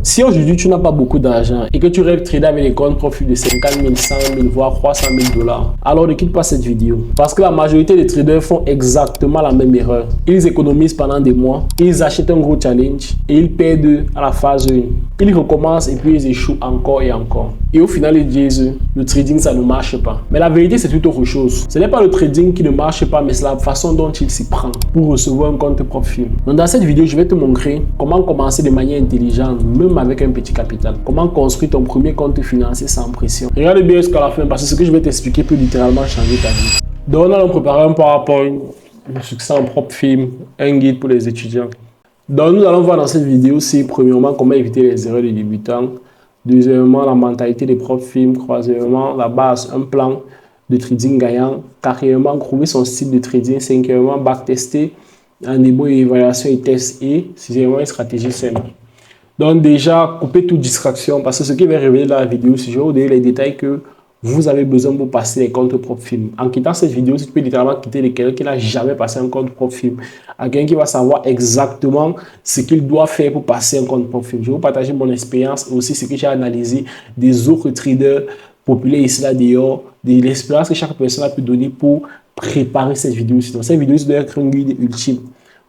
Si aujourd'hui tu n'as pas beaucoup d'argent et que tu rêves trader avec des comptes profit de 50 000, 100 000, voire 300 000 dollars, alors ne quitte pas cette vidéo. Parce que la majorité des traders font exactement la même erreur. Ils économisent pendant des mois, ils achètent un gros challenge et ils perdent à la phase 1. Ils recommencent et puis ils échouent encore et encore. Et au final, ils disent le trading ça ne marche pas. Mais la vérité, c'est tout autre chose. Ce n'est pas le trading qui ne marche pas, mais c'est la façon dont il s'y prend pour recevoir un compte profit. Donc dans cette vidéo, je vais te montrer comment commencer de manière intelligente, même avec un petit capital. Comment construire ton premier compte financier sans pression. Regarde bien jusqu'à la fin parce que ce que je vais t'expliquer peut littéralement changer ta vie. Donc nous allons préparer un PowerPoint, le succès en propre film, un guide pour les étudiants. Donc nous allons voir dans cette vidéo-ci, premièrement, comment éviter les erreurs des débutants. Deuxièmement, la mentalité des propres films. Troisièmement, la base, un plan de trading gagnant. Quatrièmement, trouver son style de trading. Cinquièmement, backtester, un début, évaluation et test. Et sixièmement, une stratégie simple. Donc déjà, coupez toute distraction parce que ce qui va révéler dans la vidéo, c'est que je vais vous donner les détails que vous avez besoin pour passer les comptes propres film. En quittant cette vidéo, tu peux littéralement quitter quelqu'un qui n'a jamais passé un compte propre film. Quelqu'un qui va savoir exactement ce qu'il doit faire pour passer un compte propre film. Je vais vous partager mon expérience et aussi ce que j'ai analysé des autres traders populaires ici là dehors, de l'expérience que chaque personne a pu donner pour préparer cette vidéo. Donc cette vidéo doit être un guide ultime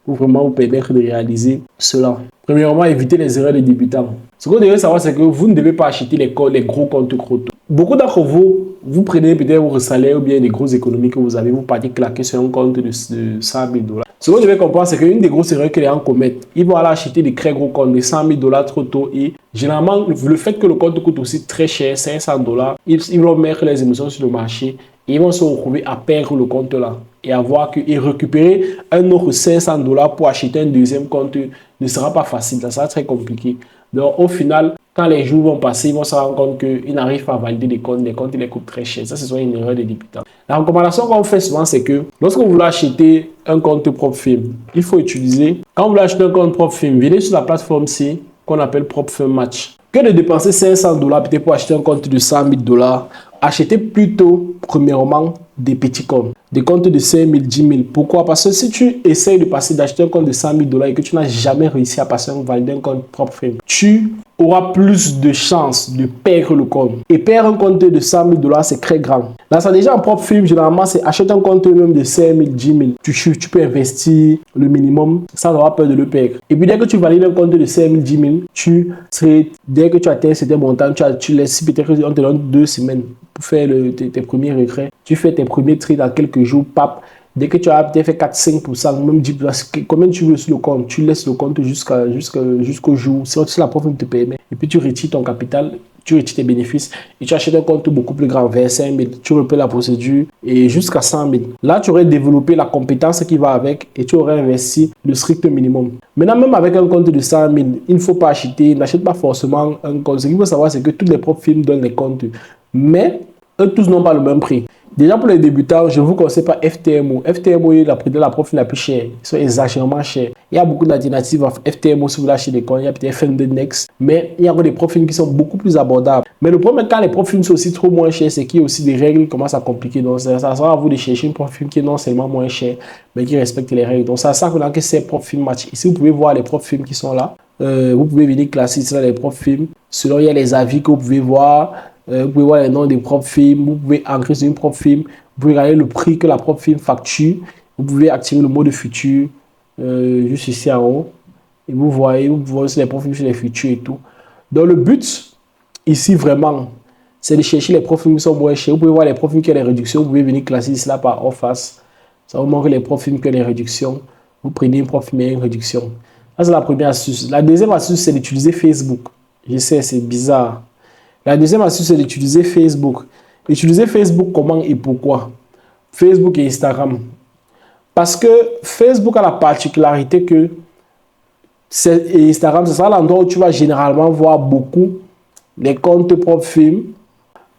pour vraiment vous permettre de réaliser cela. Premièrement, éviter les erreurs des débutants. Ce que vous devez savoir, c'est que vous ne devez pas acheter les gros comptes crotos. Beaucoup d'entre vous, vous prenez peut-être votre salaire ou bien les grosses économies que vous avez, vous partez claquer sur un compte de 100 000 dollars. Ce que vous devez comprendre, c'est qu'une des grosses erreurs que les gens commettent, ils vont aller acheter des très gros comptes de 100 000 dollars trop tôt et généralement, le fait que le compte coûte aussi très cher, 500 dollars, ils vont mettre les émissions sur le marché et ils vont se retrouver à perdre le compte là et récupérer un autre 500 dollars pour acheter un deuxième compte ne sera pas facile, ça sera très compliqué. Donc au final, quand les jours vont passer, ils vont se rendre compte qu'ils n'arrivent pas à valider les comptes ils les coûtent très cher. Ça, c'est une erreur des débutants. La recommandation qu'on fait souvent, c'est que lorsque vous voulez acheter un compte propre film, il faut utiliser, quand vous voulez acheter un compte propre film, venez sur la plateforme-ci qu'on appelle Propre Film Match. Que de dépenser 500 dollars peut-être pour acheter un compte de 100 000 dollars, achetez plutôt, premièrement, des petits comptes. Des comptes de 5 000, 10 000. Pourquoi? Parce que si tu essayes d'acheter un compte de 100 000 dollars et que tu n'as jamais réussi à valider un compte propre film, tu auras plus de chances de perdre le compte. Et perdre un compte de 100 000 dollars, c'est très grand. Là, ça déjà en propre film, généralement, c'est acheter un compte même de 5 000, 10 000. Tu peux investir le minimum sans avoir peur de le perdre. Et puis, dès que tu valides un compte de 5 000, 10 000, dès que tu atteins certain montant, tu laisses peut-être, on te donne 2 semaines pour faire tes premiers retraits. Tu fais tes premiers trades dans quelques jours, pap. Dès que tu as peut-être fait 4-5%, même 10%, combien tu veux sur le compte, tu laisses le compte jusqu'au jour, si la prof te permet. Et puis tu retires ton capital, tu retires tes bénéfices et tu achètes un compte beaucoup plus grand, vers 5 000. Tu repères la procédure et jusqu'à 100 000. Là, tu aurais développé la compétence qui va avec et tu aurais investi le strict minimum. Maintenant, même avec un compte de 100 000, il ne faut pas acheter, n'achète pas forcément un compte. Ce qu'il faut savoir, c'est que tous les propres films donnent les comptes. Mais eux tous n'ont pas le même prix. Déjà pour les débutants, je ne vous conseille pas FTMO. FTMO est la profil la plus chère. Ils sont exagérément chers. Il y a beaucoup d'alternatives à FTMO si vous voulez acheter des comptes. Il y a peut-être FND Next. Mais il y a encore des profils qui sont beaucoup plus abordables. Mais le problème quand les profils sont aussi trop moins chers, c'est qu'il y a aussi des règles qui commencent à compliquer. Donc ça sera à vous de chercher une profil qui est non seulement moins cher, mais qui respecte les règles. Donc ça sert que c'est profil match. Ici vous pouvez voir les profils qui sont là. Vous pouvez venir classer ici les profils. Selon il y a les avis que vous pouvez voir. Vous pouvez voir les noms des propres films, vous pouvez ancrer sur une propre film, vous pouvez regarder le prix que la propre film facture, vous pouvez activer le mode futur juste ici en haut et vous voyez aussi les propres films sur les futurs et tout. Donc le but ici vraiment, c'est de chercher les propres films qui sont moins chers. Vous pouvez voir les propres films qui ont les réductions, vous pouvez venir classer cela par en face. Ça vous montre les propres films qui ont les réductions. Vous prenez une propre film et une réduction. Ça c'est la première astuce. La deuxième astuce, c'est d'utiliser Facebook. Je sais, c'est bizarre. La deuxième astuce, c'est d'utiliser Facebook. Utiliser Facebook comment et pourquoi? Facebook et Instagram. Parce que Facebook a la particularité que Instagram, ce sera l'endroit où tu vas généralement voir beaucoup les comptes propres films.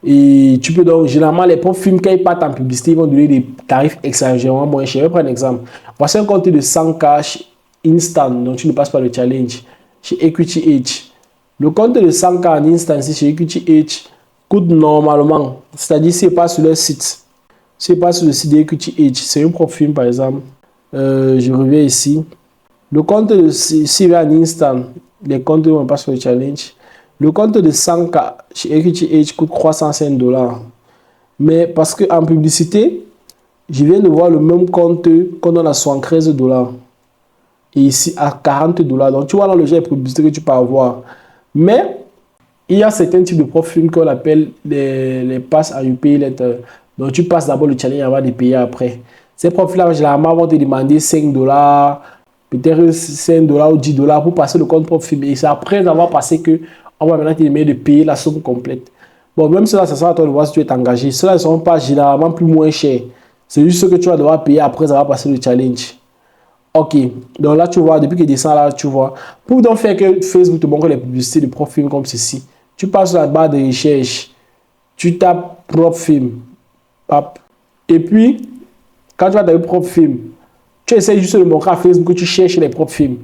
Et tu peux donc, généralement, les propres films, quand ils partent en publicité, ils vont donner des tarifs exagérément moins chers. Je vais prendre un exemple. Voici un compte de 100K instant, donc tu ne passes pas le challenge, chez Equity Edge. Le compte de 100K en instant chez Equity Edge coûte normalement, c'est-à-dire si pas sur leur site, si pas sur le site d'Equity Edge, c'est un propre film par exemple. Je reviens ici. Le compte de si en instant, les comptes ne vont pas sur le challenge. Le compte de 100K chez EquityH coûte 305 $. Mais parce qu'en publicité, je viens de voir le même compte qu'on donne à 73 $. Et ici à 40 $. Donc tu vois dans le genre de publicité que tu peux avoir. Mais il y a certains types de profils qu'on appelle les passes à UPI letter. Donc tu passes d'abord le challenge avant de payer après. Ces profils-là, généralement, vont te demander 5 $, peut-être 5 $ ou 10 $ pour passer le compte profil. Et c'est après avoir passé que on va maintenant te demander de payer la somme complète. Bon, même cela, ça sera à toi de voir si tu es engagé. Cela ne seront pas généralement plus moins chers. C'est juste ce que tu vas devoir payer après avoir passé le challenge. Ok, donc là tu vois, depuis qu'il descend là, tu vois. Pour donc faire que Facebook te montre les publicités de profil comme ceci, tu passes sur la barre de recherche, tu tapes propre film, hop. Et puis, quand tu vas taper propre film, tu essaies juste de montrer à Facebook que tu cherches les propres films.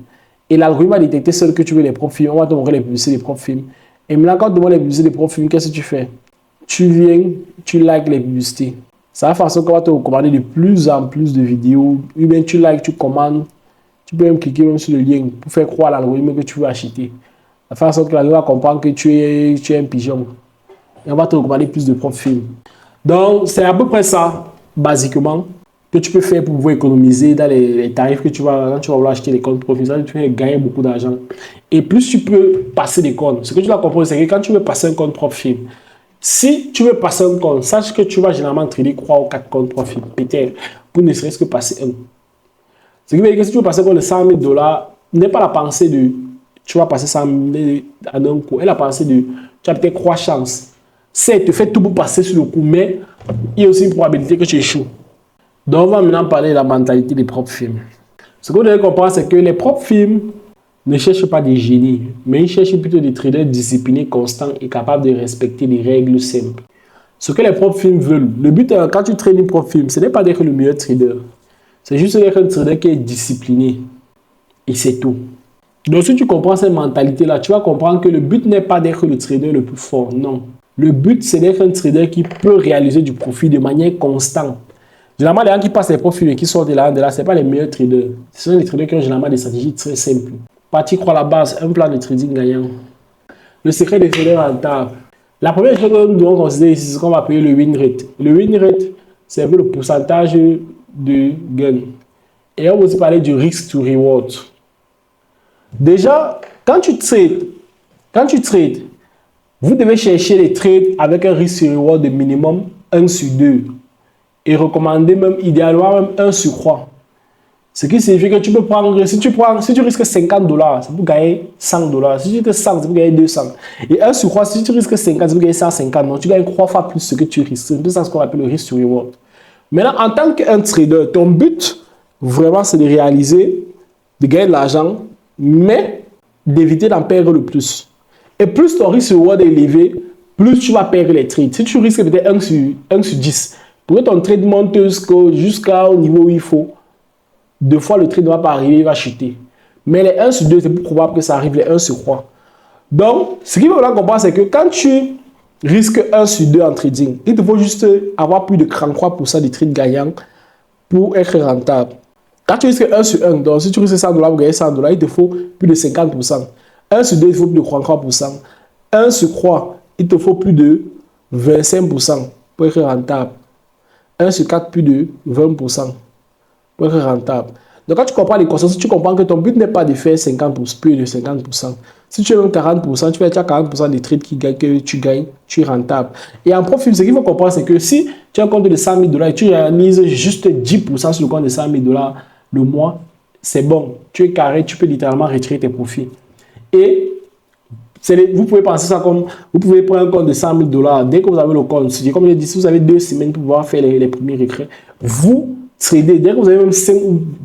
Et l'algorithme va détecter seul que tu veux les propres films. On va te montrer les publicités des propres films. Et maintenant, quand on te demande les publicités des propres films, qu'est-ce que tu fais? Tu viens, tu likes les publicités. C'est la façon qu'on va te recommander de plus en plus de vidéos. Ou bien tu likes, tu commandes. Tu peux même cliquer même sur le lien pour faire croire à l'algorithme que tu veux acheter. La façon que l'algorithme va comprendre que tu es un pigeon. Et on va te recommander plus de propres films. Donc, c'est à peu près ça, basiquement, que tu peux faire pour pouvoir économiser dans les tarifs que tu vas, quand tu vas vouloir acheter les comptes professionnels, tu vas gagner beaucoup d'argent. Et plus tu peux passer des comptes. Ce que tu dois comprendre, c'est que quand tu veux passer un compte propre film, si tu veux passer un compte, sache que tu vas généralement trader 3 ou 4 comptes profil, peut-être, pour ne serait-ce que passer un. Ce qui veut dire que si tu veux passer un compte de 100 000 $, n'est pas la pensée de tu vas passer 100 000 en un coup. Et la pensée de tu as peut-être 3 chances. C'est te fait tout pour passer sur le coup, mais il y a aussi une probabilité que tu échoues. Donc, on va maintenant parler de la mentalité des propres films. Ce que vous devez comprendre, c'est que les propres films ne cherchent pas des génies, mais ils cherchent plutôt des traders disciplinés, constants et capables de respecter des règles simples. Ce que les propres films veulent, le but quand tu trades une propre film, ce n'est pas d'être le meilleur trader. C'est juste d'être un trader qui est discipliné. Et c'est tout. Donc si tu comprends cette mentalité-là, tu vas comprendre que le but n'est pas d'être le trader le plus fort, non. Le but, c'est d'être un trader qui peut réaliser du profit de manière constante. Généralement, les gens qui passent les profils et qui sortent de là, ce n'est pas les meilleurs traders. Ce sont les traders qui ont généralement des stratégies très simples. Partir croire la base, un plan de trading gagnant. Le secret des traders rentables. La première chose que nous devons considérer ici, c'est ce qu'on va appeler le win rate. Le win rate, c'est un peu le pourcentage de gain. Et on va aussi parler du risk to reward. Déjà, quand tu trades, vous devez chercher les trades avec un risk to reward de minimum 1 sur 2. Et recommander même idéalement même 1 sur 3. Ce qui signifie que tu peux prendre, si tu risques 50 $, c'est pour gagner 100 $. Si tu risques 100, c'est pour gagner 200. Et 1 sur 3, si tu risques 50, c'est pour gagner 150. Donc tu gagnes 3 fois plus ce que tu risques. C'est ça ce qu'on appelle le risk to reward. Maintenant, en tant qu'un trader, ton but, vraiment, c'est de réaliser, de gagner de l'argent, mais d'éviter d'en perdre le plus. Et plus ton risk to reward est élevé, plus tu vas perdre les trades. Si tu risques peut-être 1 sur 10, pour que ton trade monte jusqu'au niveau où il faut, 2 fois le trade ne va pas arriver, il va chuter. Mais les 1 sur 2, c'est plus probable que ça arrive les 1 sur 3. Donc, ce qu'il faut vraiment comprendre, c'est que quand tu risques 1 sur 2 en trading, il te faut juste avoir plus de 33% de trades gagnants pour être rentable. Quand tu risques 1 sur 1, donc si tu risques 100 $ pour gagner 100 $, il te faut plus de 50%. 1 sur 2, il te faut plus de 33%. 1 sur 3, il te faut plus de 25% pour être rentable. 1 sur 4, plus de 20% pour être rentable. Donc, quand tu comprends les concepts, tu comprends que ton but n'est pas de faire 50%, plus de 50%. Si tu as même 40%, tu fais 40% des trades que tu gagnes, tu es rentable. Et en profil, ce qu'il faut comprendre, c'est que si tu as un compte de 100 000 $ et tu réalises juste 10% sur le compte de 100 000 $ le mois, c'est bon. Tu es carré, tu peux littéralement retirer tes profits. Et vous pouvez penser ça comme, vous pouvez prendre un compte de 100 000 $. Dès que vous avez le compte, comme je l'ai dit, si vous avez 2 semaines pour pouvoir faire les premiers récrés, vous tradez. Dès que vous avez même 5,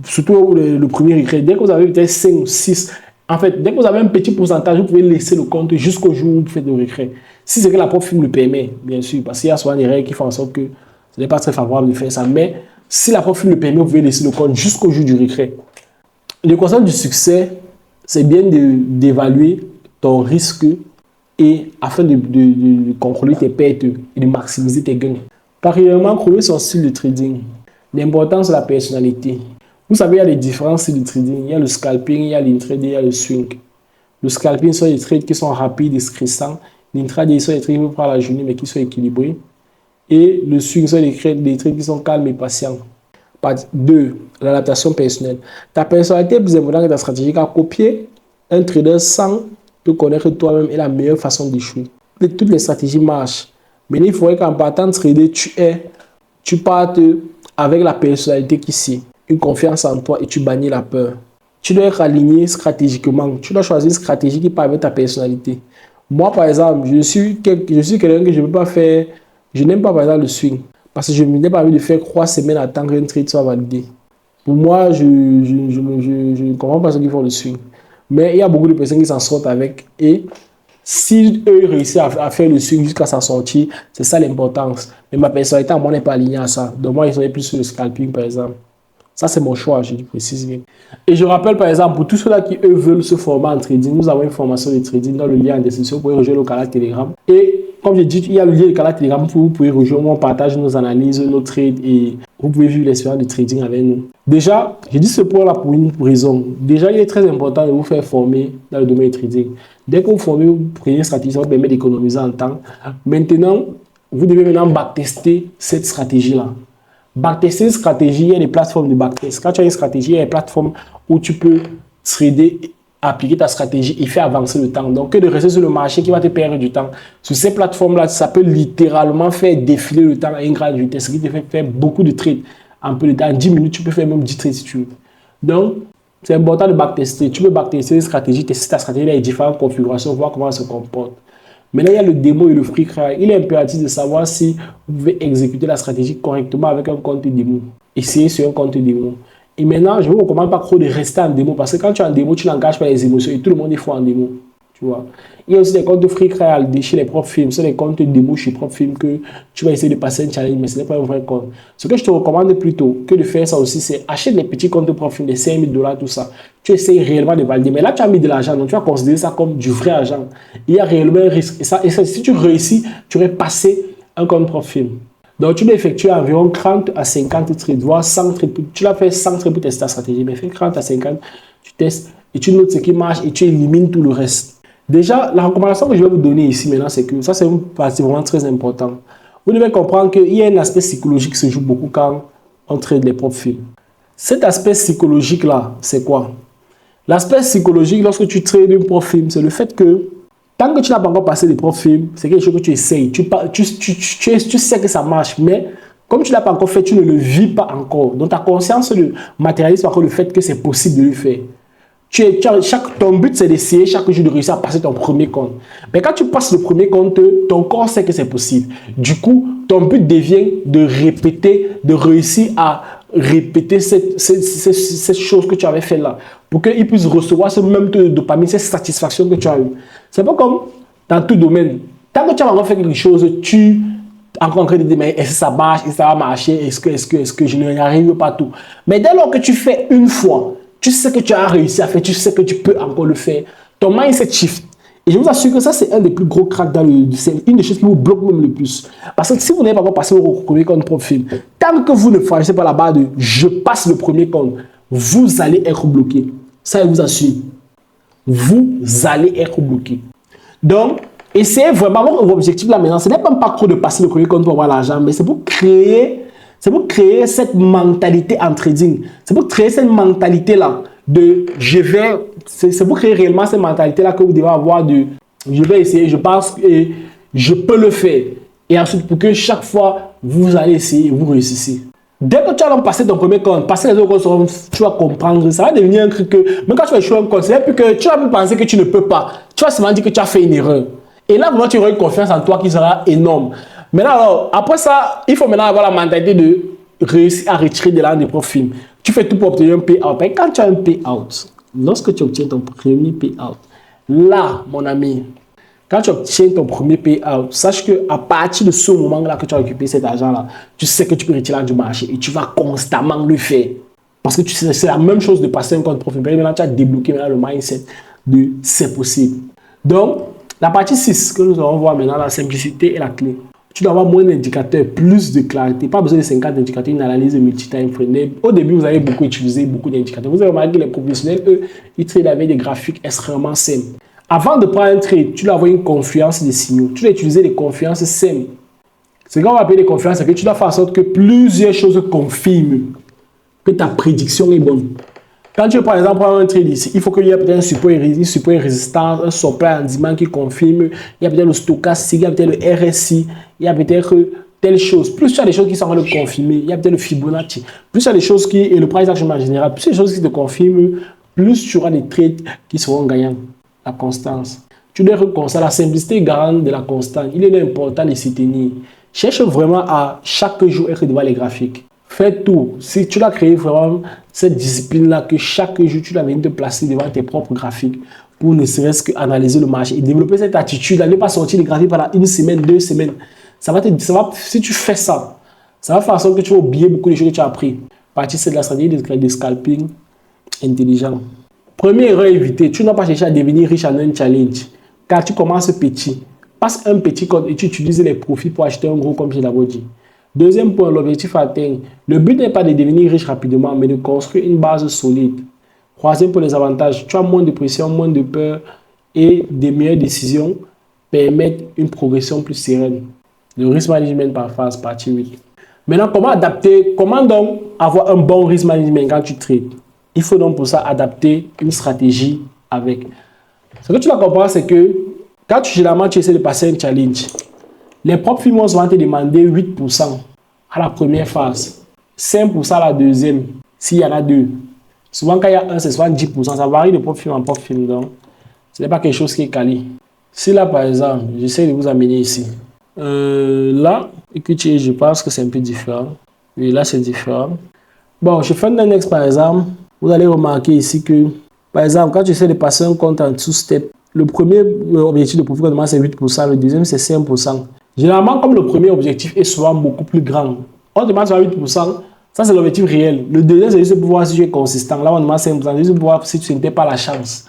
surtout le premier récré, dès que vous avez peut-être 5 ou 6, en fait, dès que vous avez un petit pourcentage, vous pouvez laisser le compte jusqu'au jour où vous faites le récré. Si c'est que la prof le permet, bien sûr, parce qu'il y a souvent des règles qui font en sorte que ce n'est pas très favorable de faire ça. Mais si la prof le permet, vous pouvez laisser le compte jusqu'au jour du récré. Le concept du succès, c'est bien d'évaluer ton risque et afin de contrôler tes pertes et de maximiser tes gains. Parallèlement, trouver son style de trading. L'importance de la personnalité. Vous savez, il y a des différents styles de trading. Il y a le scalping, il y a l'intraday, il y a le swing. Le scalping sont des trades qui sont rapides et stressants. L'intraday sont des trades qui vont prendre la journée mais qui sont équilibrés. Et le swing sont des trades qui sont calmes et patients. 2. L'adaptation personnelle. Ta personnalité est plus importante que ta stratégie, car copier un trader sans te connaître toi-même est la meilleure façon d'échouer. Toutes les stratégies marchent. Mais il faudrait qu'en partant de trader, tu partes avec la personnalité qui sait, une confiance en toi et tu bannis la peur. Tu dois être aligné stratégiquement. Tu dois choisir une stratégie qui parle avec ta personnalité. Moi, par exemple, je suis quelqu'un que je ne peux pas faire. Je n'aime pas, par exemple, le swing. Parce que je n'ai pas envie de faire 3 semaines à attendre qu'un trade soit validé. Pour moi, je ne comprends pas ce qu'ils font le swing. Mais il y a beaucoup de personnes qui s'en sortent avec. Et si eux réussissent à faire le swing jusqu'à sa sortie, c'est ça l'importance. Mais ma personnalité, moi, n'est pas alignée à ça. Donc moi, ils sont plus sur le scalping, par exemple. Ça, c'est mon choix, je précise bien. Et je rappelle, par exemple, pour tous ceux-là qui, eux, veulent se former en trading, nous avons une formation de trading dans le lien en description. Vous pouvez rejoindre le canal Telegram. Et comme je dis, il y a le lien du canal Telegram où vous pouvez rejoindre. On partage nos analyses, nos trades et vous pouvez vivre l'expérience de trading avec nous. Déjà, je dis ce point-là pour une raison. Déjà, il est très important de vous faire former dans le domaine du trading. Dès que vous formez, vous prenez une stratégie, ça vous permet d'économiser en temps. Maintenant, vous devez maintenant backtester cette stratégie-là. Backtester une stratégie, il y a des plateformes de backtest. Quand tu as une stratégie, il y a des plateformes où tu peux trader, appliquer ta stratégie et faire avancer le temps. Donc, que de rester sur le marché qui va te perdre du temps. Sur ces plateformes-là, ça peut littéralement faire défiler le temps à une grande vitesse, ce qui te fait faire beaucoup de trades. En peu de temps, en 10 minutes, tu peux faire même 10 trades si tu veux. Donc, c'est important de backtester. Tu peux backtester une stratégie, tester ta stratégie dans les différentes configurations, voir comment elle se comporte. Maintenant, il y a le démo et le free trial. Il est impératif de savoir si vous pouvez exécuter la stratégie correctement avec un compte démo. Essayez sur un compte démo. Et maintenant, je ne vous recommande pas trop de rester en démo parce que quand tu es en démo, tu n'engages pas les émotions et tout le monde est fort en démo. Tu vois. Il y a aussi des comptes de free trial chez les propres films. Ce sont des comptes démo chez les propres films que tu vas essayer de passer un challenge, mais ce n'est pas un vrai compte. Ce que je te recommande plutôt que de faire ça aussi, c'est acheter des petits comptes de propres films, des 5 000 $, tout ça. Tu essayes réellement de valider. Mais là, tu as mis de l'argent, donc tu vas considérer ça comme du vrai argent. Il y a réellement un risque. Et ça, si tu réussis, tu aurais passé un compte propre film. Donc, tu dois effectuer environ 30 à 50 trades, voire 100 trades. Tu l'as fait 100 trades pour tester ta stratégie, mais fais 30 à 50, tu testes et tu notes ce qui marche et tu élimines tout le reste. Déjà, la recommandation que je vais vous donner ici maintenant, c'est que ça, c'est une partie vraiment très importante. Vous devez comprendre qu'il y a un aspect psychologique qui se joue beaucoup quand on trade les propres films. Cet aspect psychologique-là, c'est quoi? L'aspect psychologique, lorsque tu trades un propre film, c'est le fait que tant que tu n'as pas encore passé des propres films, c'est quelque chose que tu essayes. Tu sais que ça marche, mais comme tu ne l'as pas encore fait, tu ne le vis pas encore. Donc ta conscience ne matérialise pas encore le fait que c'est possible de le faire. Ton but, c'est d'essayer chaque jour de réussir à passer ton premier compte. Mais quand tu passes le premier compte, ton corps sait que c'est possible. Du coup, ton but devient de répéter, de réussir à répéter cette chose que tu avais fait là. Pour qu'il puisse recevoir ce même taux de dopamine, cette satisfaction que tu as eu. C'est pas comme dans tout domaine. Tant que tu as encore fait quelque chose, tu es encore en train de dire, mais est-ce que ça marche, est-ce que ça va marcher, est-ce que je n'y arrive pas tout. Mais dès lors que tu fais une fois, tu sais que tu as réussi à faire, tu sais que tu peux encore le faire. Ton mindset shift. Et je vous assure que ça, c'est un des plus gros cracks dans c'est une des choses qui vous bloque même le plus. Parce que si vous n'avez pas encore passé au premier compte propre film, tant que vous ne franchissez pas la barre de je passe le premier compte, vous allez être bloqué. Ça, je vous assure. Vous allez être bloqué. Donc, essayez vraiment, votre objectif là maintenant, ce n'est pas trop de passer le premier compte pour avoir l'argent, mais c'est pour créer cette mentalité en trading. C'est pour créer cette mentalité-là de je vais. C'est pour créer réellement cette mentalité-là que vous devez avoir de je vais essayer, je pense et je peux le faire. Et ensuite, pour que chaque fois, vous allez essayer et vous réussissez. Dès que tu vas passer ton premier compte, passer les autres comptes, tu vas comprendre. Ça va devenir un truc que, même quand tu vas échouer un compte, c'est plus que tu vas plus penser que tu ne peux pas. Tu vas seulement dire que tu as fait une erreur. Et là, vraiment, tu auras une confiance en toi qui sera énorme. Maintenant, alors, après ça, il faut maintenant avoir la mentalité de réussir à retirer de l'argent des propres films. Tu fais tout pour obtenir un payout. Et quand tu as un payout, lorsque tu obtiens ton premier payout, là, mon ami, quand tu obtiens ton premier payout, sache qu'à partir de ce moment-là que tu as récupéré cet argent-là, tu sais que tu peux retirer du marché et tu vas constamment le faire. Parce que tu sais, c'est la même chose de passer un compte profit. Maintenant, tu as débloqué maintenant le mindset de c'est possible. Donc, la partie 6 que nous allons voir maintenant, la simplicité est la clé. Tu dois avoir moins d'indicateurs, plus de clarité. Pas besoin de 50 indicateurs, une analyse multi-time frame. Au début, vous avez utilisé beaucoup d'indicateurs. Vous avez remarqué que les professionnels, eux, ils traitent avec des graphiques extrêmement simples. Avant de prendre un trade, tu dois avoir une confiance des signaux. Tu dois utiliser des confiances simples. Ce qu'on va appeler des confiances, c'est que tu dois faire en sorte que plusieurs choses confirment que ta prédiction est bonne. Quand tu veux par exemple prendre un trade ici, il faut qu'il y ait peut-être un support et résistance, un supply en diamant qui confirme, il y a peut-être le stochastique, il y a peut-être le RSI, il y a peut-être telle chose. Plus tu as des choses qui sont en train de confirmer, il y a peut-être le Fibonacci. Plus tu as des choses qui, et le price action en général, plus il y a des choses qui te confirment, plus tu auras des trades qui seront gagnants. La constance. Tu dois être constant. La simplicité est garante de la constance. Il est important de s'y tenir. Cherche vraiment à chaque jour être devant les graphiques. Fais tout. Si tu dois créer vraiment cette discipline-là, que chaque jour tu dois venir te placer devant tes propres graphiques pour ne serait-ce qu'analyser le marché et développer cette attitude, ne pas sortir les graphiques pendant une semaine, 2 semaines. Si tu fais ça, ça va faire en sorte que tu vas oublier beaucoup de choses que tu as appris. Partir c'est de la stratégie de scalping intelligent. Première erreur évitée, tu n'as pas cherché à devenir riche en un challenge, car tu commences petit. Passe un petit code et tu utilises les profits pour acheter un gros, comme j'ai d'abord dit. Deuxième point, l'objectif atteint. Le but n'est pas de devenir riche rapidement, mais de construire une base solide. Troisième point, les avantages. Tu as moins de pression, moins de peur et des meilleures décisions permettent une progression plus sereine. Le risk management par phase, partie 8. Maintenant, comment donc avoir un bon risk management quand tu trades? Il faut donc pour ça adapter une stratégie avec. Ce que tu dois comprendre, c'est que quand généralement tu essaies de passer un challenge, les propres firmes vont te demander 8% à la première phase, 5% à la deuxième, s'il y en a deux. Souvent, quand il y a un, c'est souvent 10%. Ça varie de propre firme en propre firme. Donc, ce n'est pas quelque chose qui est calé. Si là, par exemple, j'essaie de vous amener ici. Là, écoutez, je pense que c'est un peu différent. Oui, là, c'est différent. Bon, je fais un index, par exemple. Vous allez remarquer ici que, par exemple, quand tu essaies de passer un compte en two-step, le premier objectif de profit qu'on demande c'est 8%, le deuxième c'est 5%. Généralement, comme le premier objectif est souvent beaucoup plus grand, on demande sur 8%, ça c'est l'objectif réel. Le deuxième c'est juste pour voir si tu es consistant. Là, on demande 5%, juste pour voir si tu n'étais pas la chance.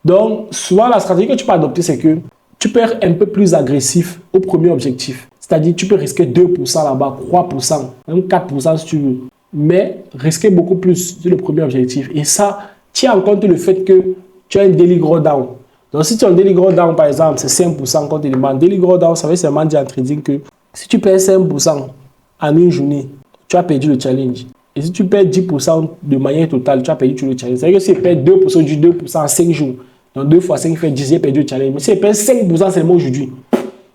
Donc, souvent, la stratégie que tu peux adopter, c'est que tu peux être un peu plus agressif au premier objectif. C'est-à-dire, tu peux risquer 2% là-bas, 3%, même 4% si tu veux. Mais risquer beaucoup plus sur le premier objectif. Et ça, tiens en compte le fait que tu as un daily drawdown. Donc, si tu as un daily drawdown, par exemple, c'est 5% qu'on te demande. Daily drawdown, ça veut seulement dire en trading que si tu perds 5% en une journée, tu as perdu le challenge. Et si tu perds 10% de manière totale, tu as perdu tout le challenge. C'est-à-dire que si tu perds 2%, du 2% en 5 jours, donc 2 fois 5 fait 10, j'ai perdu le challenge. Mais si tu perds 5% seulement aujourd'hui,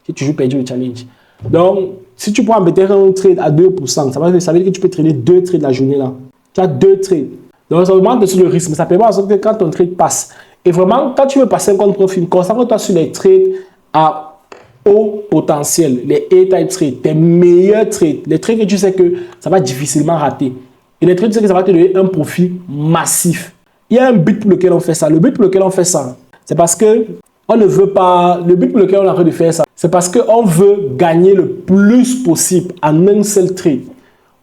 tu as toujours perdu le challenge. Donc, si tu prends peut-être un trade à 2%, ça veut dire que tu peux trader 2 trades la journée là. Tu as 2 trades. Donc, ça augmente sur le risque, mais ça permet en sorte que quand ton trade passe, et vraiment, quand tu veux passer un compte profil, concentre-toi sur les trades à haut potentiel, les A-type trades, tes meilleurs trades, les trades que tu sais que ça va difficilement rater. Et les trades, tu sais que ça va te donner un profit massif. Il y a un but pour lequel on fait ça. Le but pour lequel on fait ça, c'est parce que on ne veut pas. Le but pour lequel on a envie de faire ça, c'est parce qu'on veut gagner le plus possible en un seul trade.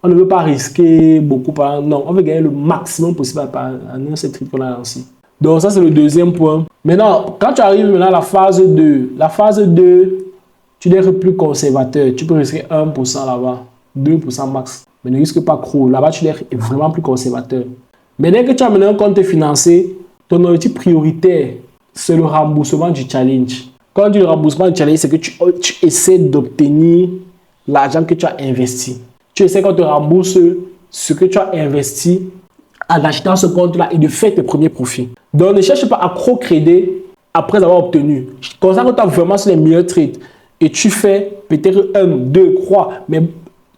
On ne veut pas risquer beaucoup. Non, on veut gagner le maximum possible en un seul trade qu'on a lancé. Donc ça, c'est le deuxième point. Maintenant, quand tu arrives maintenant à la phase 2, tu dois être plus conservateur. Tu peux risquer 1% là-bas, 2% max. Mais ne risque pas trop. Là-bas, tu dois être vraiment plus conservateur. Mais dès que tu as maintenant un compte financier, ton objectif prioritaire, c'est le remboursement du challenge. Quand on dit le remboursement du challenge, c'est que tu essaies d'obtenir l'argent que tu as investi. Tu essaies qu'on te rembourse ce que tu as investi en achetant ce compte-là et de faire tes premiers profits. Donc, ne cherche pas à accro-crédit après avoir obtenu. Concentre-toi vraiment sur les meilleurs trades et tu fais peut-être 1, 2, 3, mais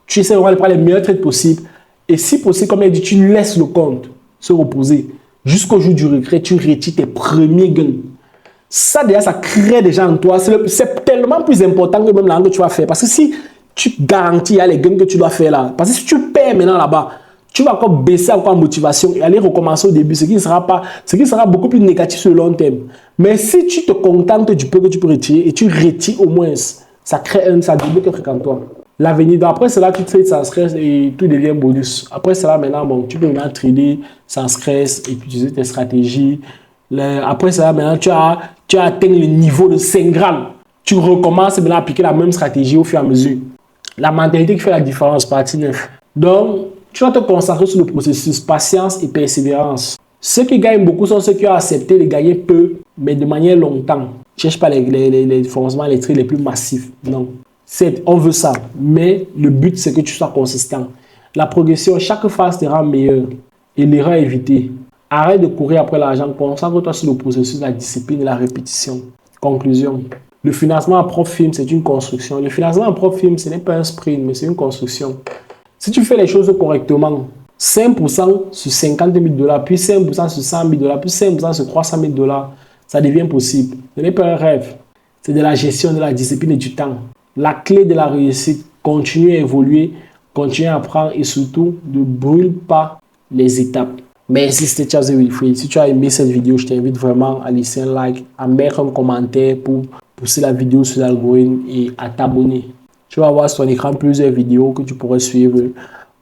tu essaies vraiment de prendre les meilleurs trades possibles. Et si possible, comme il dit, tu laisses le compte se reposer. Jusqu'au jour du regret, tu retires tes premiers gains. Ça, déjà, ça crée déjà en toi. C'est tellement plus important que même l'argent que tu vas faire. Parce que si tu garantis les gains que tu dois faire là, parce que si tu perds maintenant là-bas, tu vas encore baisser encore en motivation et aller recommencer au début, ce qui sera beaucoup plus négatif sur le long terme. Mais si tu te contentes du peu que tu peux retirer et tu retires au moins, ça crée ça débloque un truc en toi. L'avenir, après cela, tu trades sans stress et tout devient bonus. Après cela, maintenant, bon, tu peux maintenant trader sans stress et puis utiliser tes stratégies. Après cela, maintenant, tu as atteint le niveau de 5 grammes. Tu recommences maintenant à appliquer la même stratégie au fur et à mesure. La mentalité qui fait la différence, partie 9. Donc, tu vas te concentrer sur le processus, patience et persévérance. Ceux qui gagnent beaucoup sont ceux qui ont accepté de gagner peu, mais de manière longtemps. Cherche pas forcément les trades les plus massifs. Non. On veut ça, mais le but, c'est que tu sois consistant. La progression, chaque phase te rend meilleur et l'erreur évitée. Arrête de courir après l'argent, concentre-toi sur le processus, la discipline et la répétition. Conclusion. Le financement à propre firme, c'est une construction. Le financement à propre firme, ce n'est pas un sprint, mais c'est une construction. Si tu fais les choses correctement, 5% sur 50 000 $, puis 5% sur 100 000 $, puis 5% sur 300 000 $, ça devient possible. Ce n'est pas un rêve. C'est de la gestion, de la discipline et du temps. La clé de la réussite, continue à évoluer, continue à apprendre et surtout, ne brûle pas les étapes. Merci, c'était Charles Wilfried. Si tu as aimé cette vidéo, je t'invite vraiment à laisser un like, à mettre un commentaire pour pousser la vidéo sur l'algorithme et à t'abonner. Tu vas voir sur ton écran plusieurs vidéos que tu pourrais suivre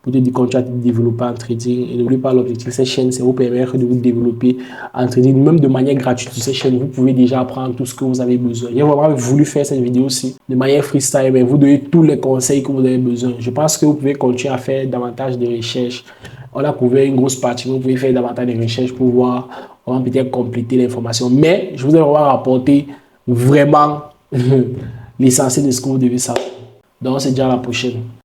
pour te continuer à te développer en trading. Et n'oublie pas, l'objectif de cette chaîne, c'est vous permettre de vous développer en trading, même de manière gratuite sur cette chaîne. Vous pouvez déjà apprendre tout ce que vous avez besoin. J'ai vraiment voulu faire cette vidéo aussi de manière freestyle, mais vous donner tous les conseils que vous avez besoin. Je pense que vous pouvez continuer à faire davantage de recherches. On a couvert une grosse partie, vous pouvez faire davantage de recherches pour voir, on va peut-être compléter l'information. Mais je vous ai vraiment rapporté vraiment l'essentiel de ce que vous devez savoir. Donc, on se dit à la prochaine.